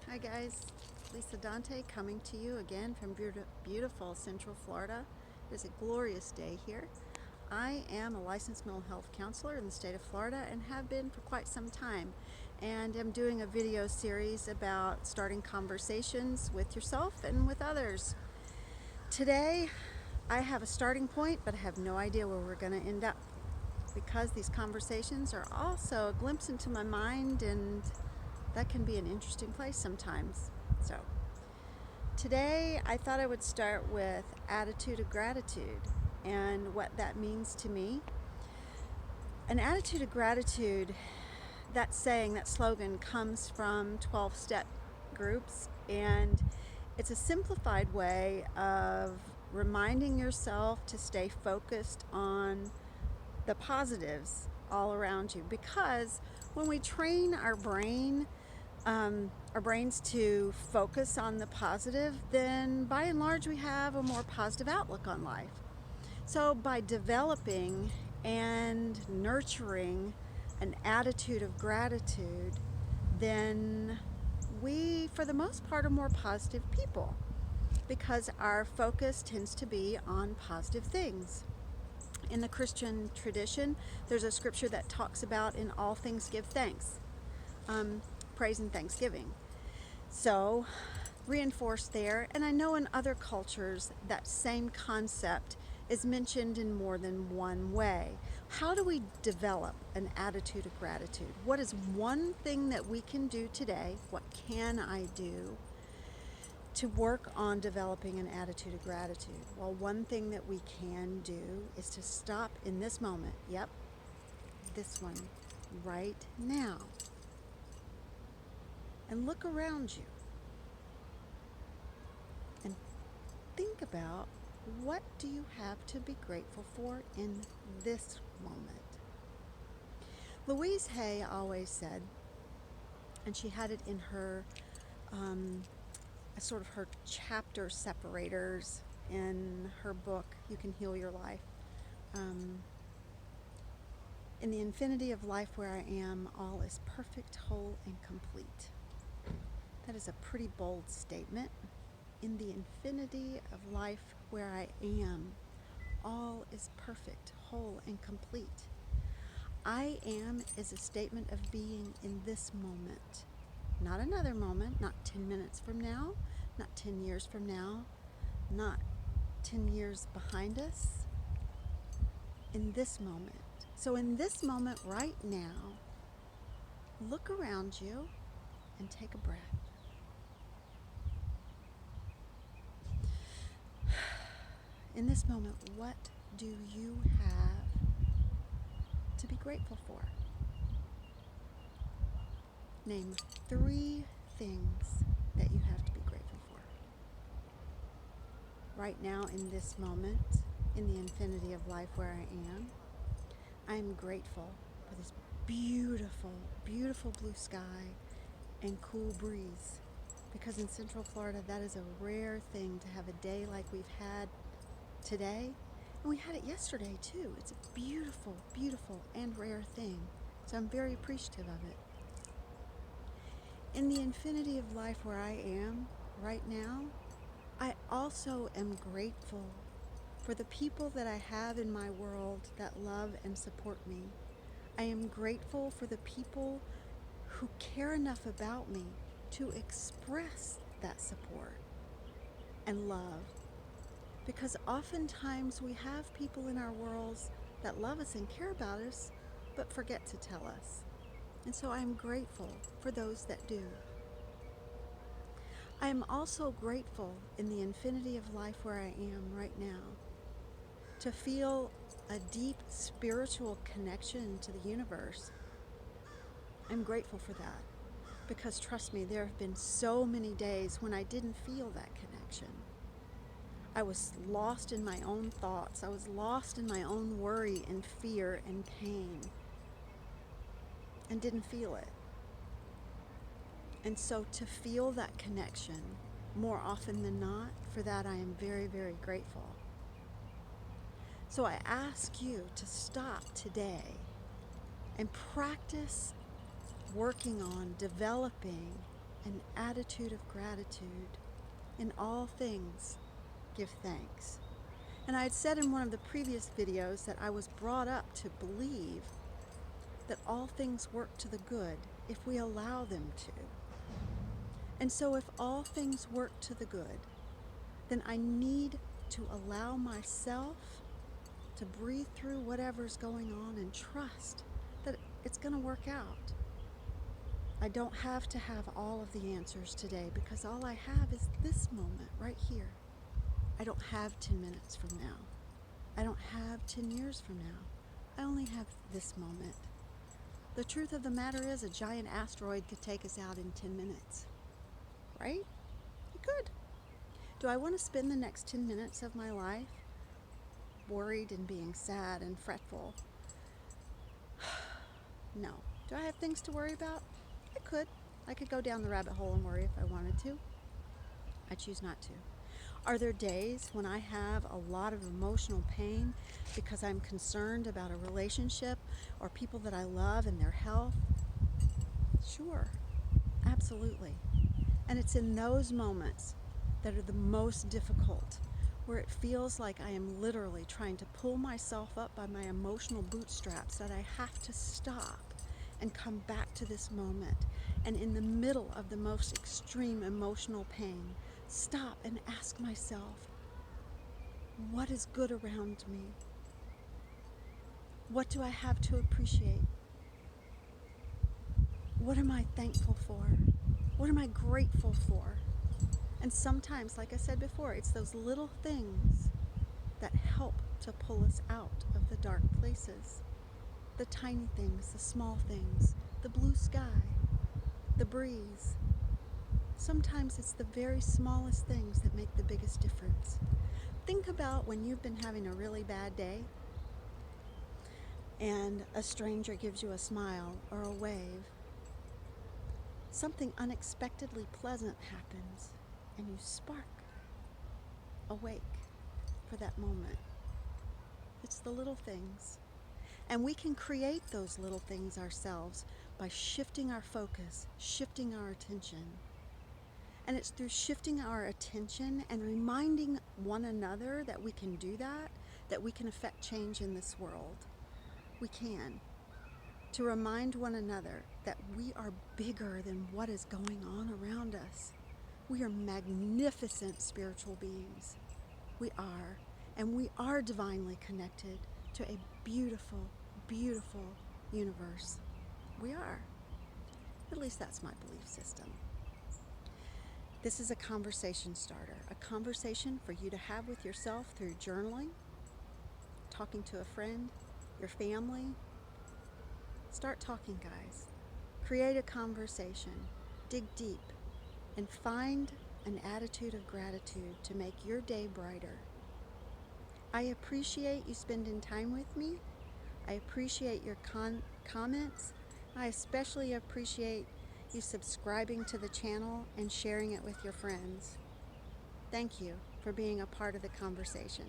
Hi guys, Lisa Dante coming to you again from beautiful Central Florida. It is a glorious day here. I am a licensed mental health counselor in the state of Florida and have been for quite some time, and am doing a video series about starting conversations with yourself and with others. Today I have a starting point, but I have no idea where we're going to end up, because these conversations are also a glimpse into my mind, and that can be an interesting place sometimes. So today I thought I would start with attitude of gratitude and what that means to me. An attitude of gratitude, that saying, that slogan, comes from 12-step groups, and it's a simplified way of reminding yourself to stay focused on the positives all around you, because when we train our brains to focus on the positive, then by and large we have a more positive outlook on life. So by developing and nurturing an attitude of gratitude, then we, for the most part, are more positive people, because our focus tends to be on positive things. In the Christian tradition, there's a scripture that talks about, in all things give thanks, praise and thanksgiving. So, reinforced there, and I know in other cultures that same concept is mentioned in more than one way. How do we develop an attitude of gratitude? What is one thing that we can do today? What can I do to work on developing an attitude of gratitude? Well, one thing that we can do is to stop in this moment. Yep, this one, right now, and look around you and think about, what do you have to be grateful for in this moment? Louise Hay always said, and she had it in her sort of her chapter separators in her book, You Can Heal Your Life. In the infinity of life where I am, all is perfect, whole, and complete. That is a pretty bold statement. In the infinity of life where I am, all is perfect, whole, and complete. I am is a statement of being in this moment, not another moment, not 10 minutes from now, not 10 years from now, not 10 years behind us, in this moment. So in this moment right now, look around you and take a breath. In this moment, what do you have to be grateful for? Name 3 things that you have to be grateful for. Right now, in this moment, in the infinity of life where I am grateful for this beautiful, beautiful blue sky and cool breeze. Because in Central Florida, that is a rare thing, to have a day like we've had today. And we had it yesterday too. It's a beautiful, beautiful and rare thing. So I'm very appreciative of it. In the infinity of life where I am right now, I also am grateful for the people that I have in my world that love and support me. I am grateful for the people who care enough about me to express that support and love. Because oftentimes we have people in our worlds that love us and care about us, but forget to tell us. And so I'm grateful for those that do. I am also grateful, in the infinity of life where I am right now, to feel a deep spiritual connection to the universe. I'm grateful for that, because trust me, there have been so many days when I didn't feel that connection. I was lost in my own thoughts. I was lost in my own worry and fear and pain, and didn't feel it. And so to feel that connection more often than not, for that I am very, very grateful. So I ask you to stop today and practice working on developing an attitude of gratitude. In all things, give thanks. And I had said in one of the previous videos that I was brought up to believe that all things work to the good if we allow them to. And so if all things work to the good, then I need to allow myself to breathe through whatever's going on and trust that it's going to work out. I don't have to have all of the answers today because all I have is this moment right here. I don't have 10 minutes from now. I don't have 10 years from now. I only have this moment. The truth of the matter is a giant asteroid could take us out in 10 minutes, right? It could. Do I want to spend the next 10 minutes of my life worried and being sad and fretful? No. Do I have things to worry about? I could. I could go down the rabbit hole and worry if I wanted to. I choose not to. Are there days when I have a lot of emotional pain because I'm concerned about a relationship or people that I love and their health? Sure, absolutely. And it's in those moments that are the most difficult, where it feels like I am literally trying to pull myself up by my emotional bootstraps, that I have to stop and come back to this moment. And in the middle of the most extreme emotional pain, stop and ask myself, what is good around me? What do I have to appreciate? What am I thankful for? What am I grateful for? And sometimes, like I said before, it's those little things that help to pull us out of the dark places. The tiny things, the small things, the blue sky, the breeze. Sometimes it's the very smallest things that make the biggest difference. Think about when you've been having a really bad day and a stranger gives you a smile or a wave. Something unexpectedly pleasant happens and you spark awake for that moment. It's the little things. And we can create those little things ourselves by shifting our focus, shifting our attention. And it's through shifting our attention and reminding one another that we can do that, that we can affect change in this world. We can. To remind one another that we are bigger than what is going on around us. We are magnificent spiritual beings. We are. And we are divinely connected to a beautiful, beautiful universe. We are. At least that's my belief system. This is a conversation starter, a conversation for you to have with yourself through journaling, talking to a friend, your family. Start talking, guys. Create a conversation. Dig deep and find an attitude of gratitude to make your day brighter. I appreciate you spending time with me. I appreciate your comments. I especially appreciate you subscribing to the channel and sharing it with your friends. Thank you for being a part of the conversation.